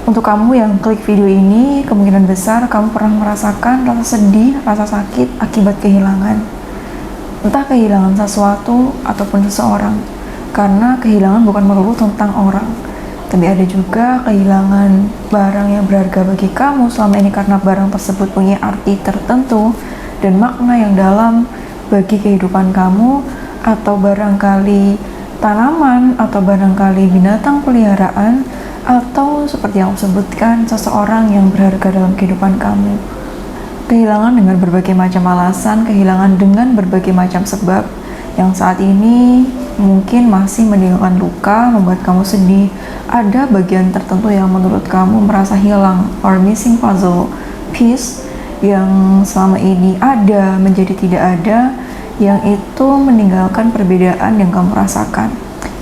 Untuk kamu yang klik video ini, kemungkinan besar kamu pernah merasakan rasa sedih, rasa sakit akibat kehilangan. Entah kehilangan sesuatu ataupun seseorang. Karena kehilangan bukan melulu tentang orang. Tapi ada juga kehilangan barang yang berharga bagi kamu selama ini karena barang tersebut punya arti tertentu dan makna yang dalam bagi kehidupan kamu, atau barangkali tanaman, atau barangkali binatang peliharaan, atau seperti yang aku sebutkan, seseorang yang berharga dalam kehidupan kamu. Kehilangan dengan berbagai macam alasan, kehilangan dengan berbagai macam sebab yang saat ini mungkin masih meninggalkan luka, membuat kamu sedih. Ada bagian tertentu yang menurut kamu merasa hilang or missing puzzle piece yang selama ini ada menjadi tidak ada, yang itu meninggalkan perbedaan yang kamu rasakan.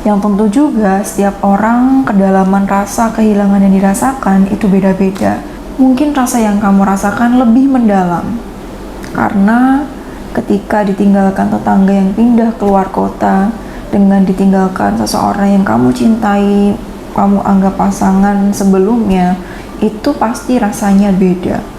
Yang tentu juga setiap orang kedalaman rasa kehilangan yang dirasakan itu beda-beda. Mungkin rasa yang kamu rasakan lebih mendalam karena ketika ditinggalkan tetangga yang pindah keluar kota, dengan ditinggalkan seseorang yang kamu cintai, kamu anggap pasangan sebelumnya, itu pasti rasanya beda.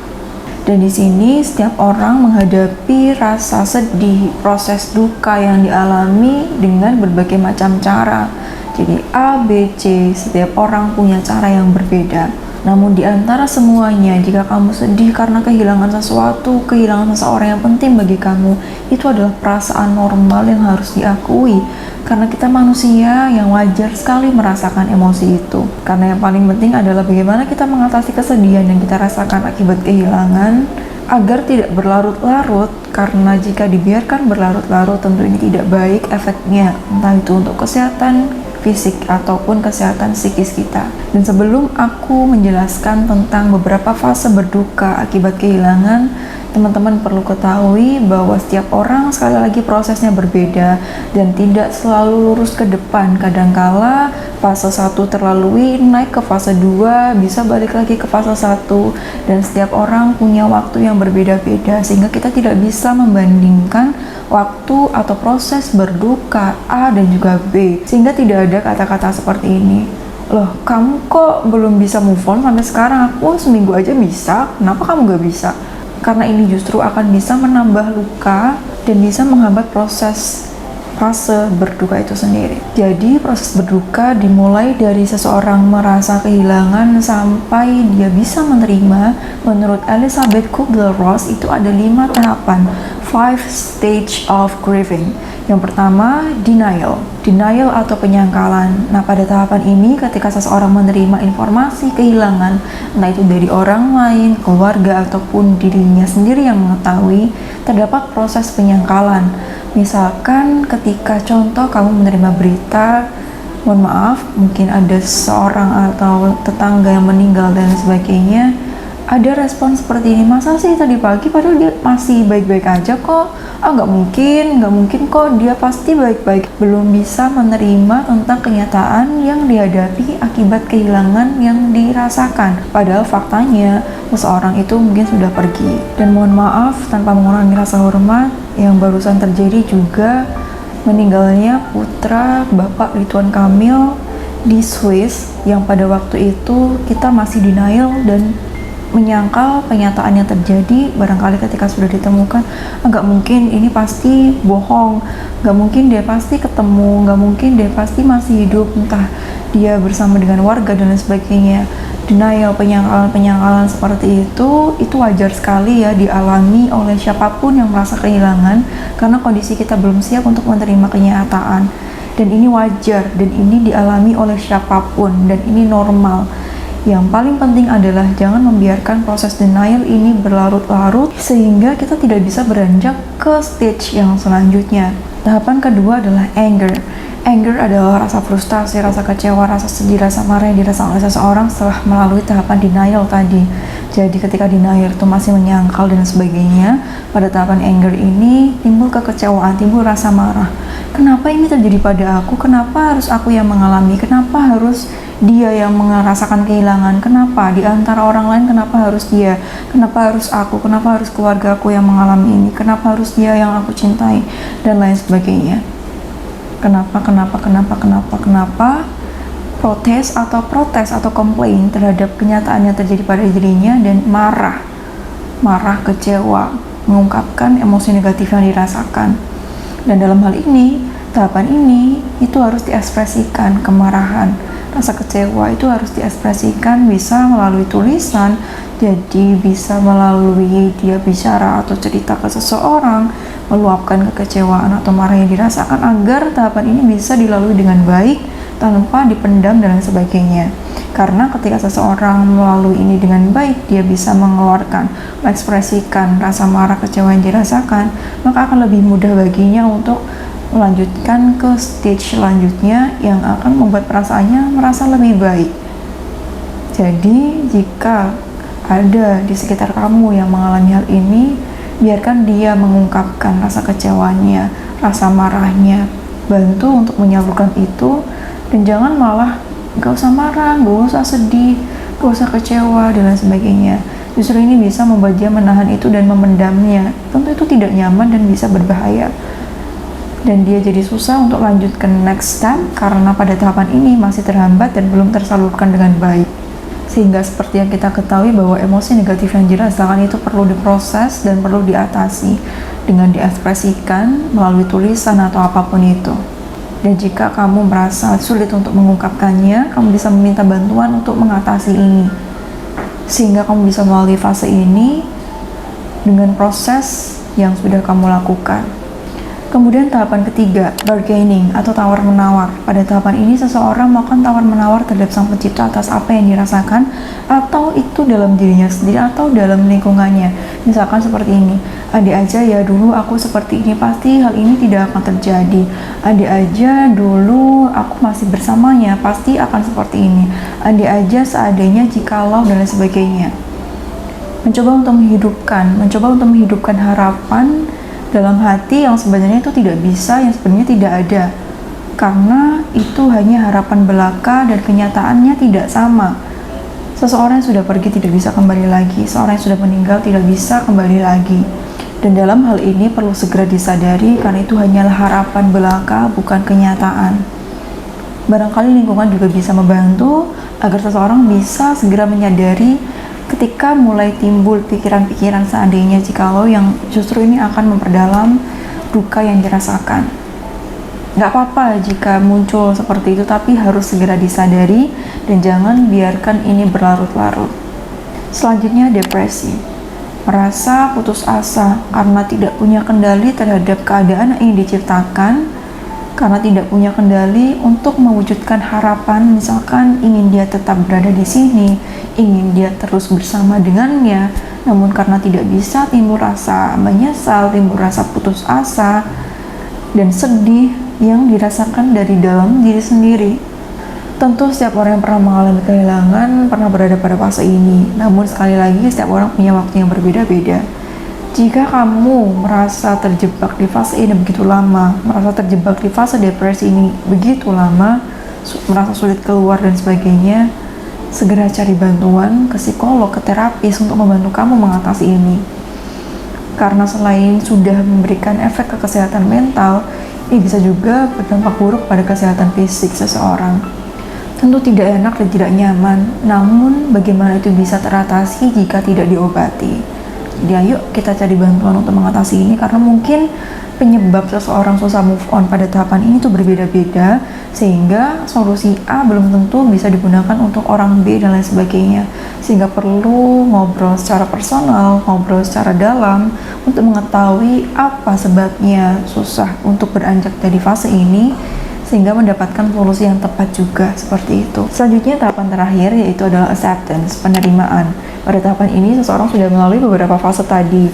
Dan di sini setiap orang menghadapi rasa sedih, proses duka yang dialami dengan berbagai macam cara. Jadi A, B, C, setiap orang punya cara yang berbeda. Namun di antara semuanya, jika kamu sedih karena kehilangan sesuatu, kehilangan seseorang yang penting bagi kamu, itu adalah perasaan normal yang harus diakui. Karena kita manusia yang wajar sekali merasakan emosi itu. Karena yang paling penting adalah bagaimana kita mengatasi kesedihan yang kita rasakan akibat kehilangan, agar tidak berlarut-larut, karena jika dibiarkan berlarut-larut tentu ini tidak baik efeknya, entah itu untuk kesehatan fisik ataupun kesehatan psikis kita. Dan sebelum aku menjelaskan tentang beberapa fase berduka akibat kehilangan, teman-teman perlu ketahui bahwa setiap orang sekali lagi prosesnya berbeda dan tidak selalu lurus ke depan. Kadangkala fase 1 terlalui, naik ke fase 2, bisa balik lagi ke fase 1, dan setiap orang punya waktu yang berbeda-beda sehingga kita tidak bisa membandingkan waktu atau proses berduka A dan juga B, sehingga tidak ada kata-kata seperti ini, loh kamu kok belum bisa move on sampai sekarang, aku seminggu aja bisa, kenapa kamu gak bisa? Karena ini justru akan bisa menambah luka dan bisa menghambat proses fase berduka itu sendiri. Jadi proses berduka dimulai dari seseorang merasa kehilangan sampai dia bisa menerima. Menurut Elizabeth Kubler-Ross itu ada 5 tahapan, 5 stage of grieving. Yang pertama, denial atau penyangkalan. Nah, pada tahapan ini ketika seseorang menerima informasi kehilangan, entah itu dari orang lain, keluarga, ataupun dirinya sendiri yang mengetahui, terdapat proses penyangkalan. Misalkan ketika contoh kamu menerima berita, mohon maaf, mungkin ada seseorang atau tetangga yang meninggal dan sebagainya, ada respon seperti ini, masa sih tadi pagi padahal dia masih baik-baik aja kok, nggak mungkin kok, dia pasti baik-baik. Belum bisa menerima tentang kenyataan yang dihadapi akibat kehilangan yang dirasakan, padahal faktanya seseorang itu mungkin sudah pergi. Dan mohon maaf, tanpa mengurangi rasa hormat, yang barusan terjadi juga meninggalnya putra Bapak Ridwan Kamil di Swiss, yang pada waktu itu kita masih denial dan menyangkal kenyataan yang terjadi. Barangkali ketika sudah ditemukan, nggak mungkin, ini pasti bohong, nggak mungkin dia pasti ketemu, nggak mungkin dia pasti masih hidup, entah dia bersama dengan warga dan lain sebagainya. Denial, penyangkalan seperti itu wajar sekali ya dialami oleh siapapun yang merasa kehilangan, karena kondisi kita belum siap untuk menerima kenyataan, dan ini wajar, dan ini dialami oleh siapapun, dan ini normal. Yang paling penting adalah jangan membiarkan proses denial ini berlarut-larut sehingga kita tidak bisa beranjak ke stage yang selanjutnya. Tahapan kedua adalah anger. Anger adalah rasa frustasi, rasa kecewa, rasa sedih, rasa marah yang dirasakan oleh seseorang setelah melalui tahapan denial tadi. Jadi ketika denial itu masih menyangkal dan sebagainya, pada tahapan anger ini timbul kekecewaan, timbul rasa marah. Kenapa ini terjadi pada aku? Kenapa harus aku yang mengalami? Kenapa harus dia yang merasakan kehilangan? Kenapa di antara orang lain, kenapa harus dia? Kenapa harus aku? Kenapa harus keluarga aku yang mengalami ini? Kenapa harus dia yang aku cintai? Dan lain sebagainya. Kenapa? protes atau komplain terhadap kenyataan yang terjadi pada dirinya dan marah, kecewa, mengungkapkan emosi negatif yang dirasakan. Dan dalam hal ini, tahapan ini itu harus diekspresikan. Kemarahan, rasa kecewa itu harus diekspresikan, bisa melalui tulisan, jadi bisa melalui dia bicara atau cerita ke seseorang, meluapkan kekecewaan atau marah yang dirasakan, agar tahapan ini bisa dilalui dengan baik tanpa dipendam dan lain sebagainya. Karena ketika seseorang melalui ini dengan baik, dia bisa mengeluarkan, mengekspresikan rasa marah, kecewa yang dirasakan, maka akan lebih mudah baginya untuk melanjutkan ke stage selanjutnya yang akan membuat perasaannya merasa lebih baik. Jadi jika ada di sekitar kamu yang mengalami hal ini, biarkan dia mengungkapkan rasa kecewanya, rasa marahnya, bantu untuk menyalurkan itu, dan jangan malah gak usah marah, gak usah sedih, gak usah kecewa, dan lain sebagainya. Justru ini bisa membuat dia menahan itu dan memendamnya. Tentu itu tidak nyaman dan bisa berbahaya. Dan dia jadi susah untuk lanjut ke next step karena pada tahapan ini masih terhambat dan belum tersalurkan dengan baik. Sehingga seperti yang kita ketahui bahwa emosi negatif yang dirasakan itu perlu diproses dan perlu diatasi dengan diekspresikan melalui tulisan atau apapun itu. Dan jika kamu merasa sulit untuk mengungkapkannya, kamu bisa meminta bantuan untuk mengatasi ini. Sehingga kamu bisa melalui fase ini dengan proses yang sudah kamu lakukan. Kemudian tahapan ketiga, bargaining atau tawar-menawar. Pada tahapan ini seseorang melakukan tawar-menawar terhadap sang pencipta atas apa yang dirasakan, atau itu dalam dirinya sendiri atau dalam lingkungannya. Misalkan seperti ini, adik aja ya dulu aku seperti ini, pasti hal ini tidak akan terjadi. Adik aja dulu aku masih bersamanya, pasti akan seperti ini. Adik aja seadanya jikalau dan lain sebagainya. Mencoba untuk menghidupkan harapan dalam hati yang sebenarnya itu tidak bisa, yang sebenarnya tidak ada, karena itu hanya harapan belaka dan kenyataannya tidak sama. Seseorang yang sudah pergi tidak bisa kembali lagi, seorang yang sudah meninggal tidak bisa kembali lagi. Dan dalam hal ini perlu segera disadari karena itu hanyalah harapan belaka, bukan kenyataan. Barangkali lingkungan juga bisa membantu agar seseorang bisa segera menyadari ketika mulai timbul pikiran-pikiran seandainya jikalau yang justru ini akan memperdalam duka yang dirasakan. Gak apa-apa jika muncul seperti itu, tapi harus segera disadari dan jangan biarkan ini berlarut-larut. Selanjutnya, depresi. Merasa putus asa karena tidak punya kendali terhadap keadaan yang diciptakan, karena tidak punya kendali untuk mewujudkan harapan, misalkan ingin dia tetap berada di sini, ingin dia terus bersama dengannya, namun karena tidak bisa, timbul rasa menyesal, timbul rasa putus asa dan sedih yang dirasakan dari dalam diri sendiri. Tentu setiap orang yang pernah mengalami kehilangan pernah berada pada fase ini, namun sekali lagi setiap orang punya waktu yang berbeda-beda. Jika kamu merasa terjebak di fase ini begitu lama, merasa terjebak di fase depresi ini begitu lama, merasa sulit keluar dan sebagainya, segera cari bantuan ke psikolog, ke terapis untuk membantu kamu mengatasi ini. Karena selain sudah memberikan efek ke kesehatan mental, ini bisa juga berdampak buruk pada kesehatan fisik seseorang. Tentu tidak enak dan tidak nyaman, namun bagaimana itu bisa teratasi jika tidak diobati? Jadi ayo kita cari bantuan untuk mengatasi ini, karena mungkin penyebab seseorang susah move on pada tahapan ini tuh berbeda-beda, sehingga solusi A belum tentu bisa digunakan untuk orang B dan lain sebagainya. Sehingga perlu ngobrol secara personal, ngobrol secara dalam untuk mengetahui apa sebabnya susah untuk beranjak dari fase ini, sehingga mendapatkan solusi yang tepat juga seperti itu. Selanjutnya tahapan terakhir yaitu adalah acceptance, penerimaan. Pada tahapan ini seseorang sudah melalui beberapa fase tadi,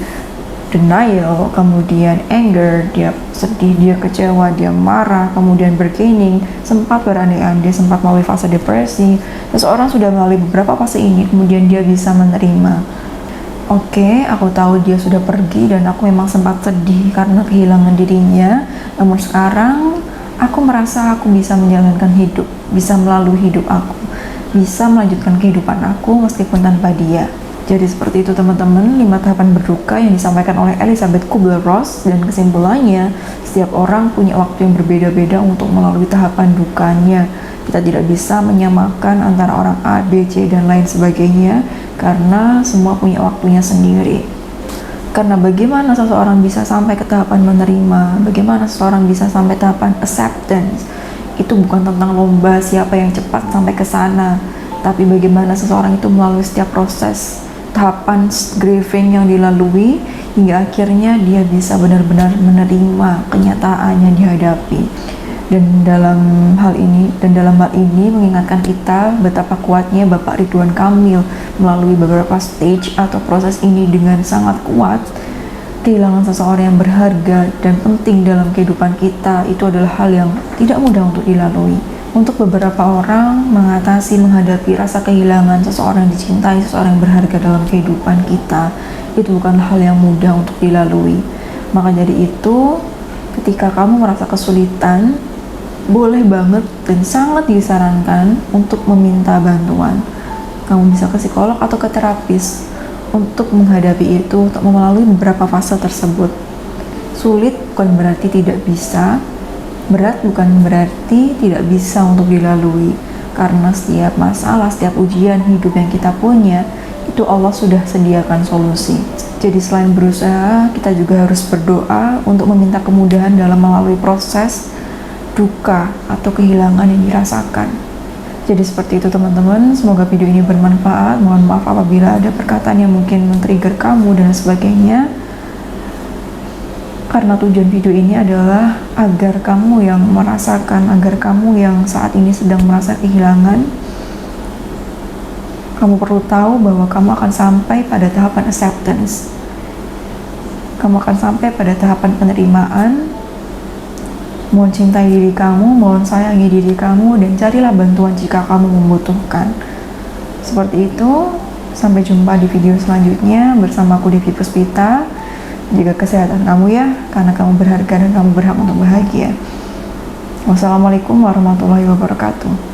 denial, kemudian anger, dia sedih, dia kecewa, dia marah, kemudian bargaining, sempat berandai-andai, sempat melalui fase depresi. Seseorang sudah melalui beberapa fase ini, kemudian dia bisa menerima. Oke, aku tahu dia sudah pergi dan aku memang sempat sedih karena kehilangan dirinya, namun sekarang aku merasa aku bisa menjalankan hidup, bisa melalui hidup aku, bisa melanjutkan kehidupan aku meskipun tanpa dia. Jadi seperti itu teman-teman, 5 tahapan berduka yang disampaikan oleh Elizabeth Kubler-Ross, dan kesimpulannya setiap orang punya waktu yang berbeda-beda untuk melalui tahapan dukanya. Kita tidak bisa menyamakan antara orang A, B, C, dan lain sebagainya karena semua punya waktunya sendiri. Karena bagaimana seseorang bisa sampai ke tahapan menerima, bagaimana seseorang bisa sampai tahapan acceptance, itu bukan tentang lomba siapa yang cepat sampai ke sana, tapi bagaimana seseorang itu melalui setiap proses tahapan grieving yang dilalui hingga akhirnya dia bisa benar-benar menerima kenyataan yang dihadapi. Dan dalam hal ini mengingatkan kita betapa kuatnya Bapak Ridwan Kamil melalui beberapa stage atau proses ini dengan sangat kuat. Kehilangan seseorang yang berharga dan penting dalam kehidupan kita itu adalah hal yang tidak mudah untuk dilalui. Untuk beberapa orang, menghadapi rasa kehilangan seseorang yang dicintai, seseorang yang berharga dalam kehidupan kita, itu bukan hal yang mudah untuk dilalui. Maka dari itu, ketika kamu merasa kesulitan, boleh banget dan sangat disarankan untuk meminta bantuan. Kamu bisa ke psikolog atau ke terapis untuk menghadapi itu, untuk melalui beberapa fase tersebut. Sulit bukan berarti tidak bisa, berat bukan berarti tidak bisa untuk dilalui, karena setiap masalah, setiap ujian hidup yang kita punya, itu Allah sudah sediakan solusi. Jadi selain berusaha, kita juga harus berdoa untuk meminta kemudahan dalam melalui proses duka atau kehilangan yang dirasakan. Jadi seperti itu teman-teman, semoga video ini bermanfaat. Mohon maaf apabila ada perkataan yang mungkin men-trigger kamu dan sebagainya, karena tujuan video ini adalah agar kamu yang merasakan, agar kamu yang saat ini sedang merasa kehilangan, kamu perlu tahu bahwa kamu akan sampai pada tahapan acceptance. Kamu akan sampai pada tahapan penerimaan. Mohon cintai diri kamu, mohon sayangi diri kamu, dan carilah bantuan jika kamu membutuhkan. Seperti itu, sampai jumpa di video selanjutnya bersama aku Devi Puspita. Jaga kesehatan kamu ya, karena kamu berharga dan kamu berhak untuk bahagia. Wassalamualaikum warahmatullahi wabarakatuh.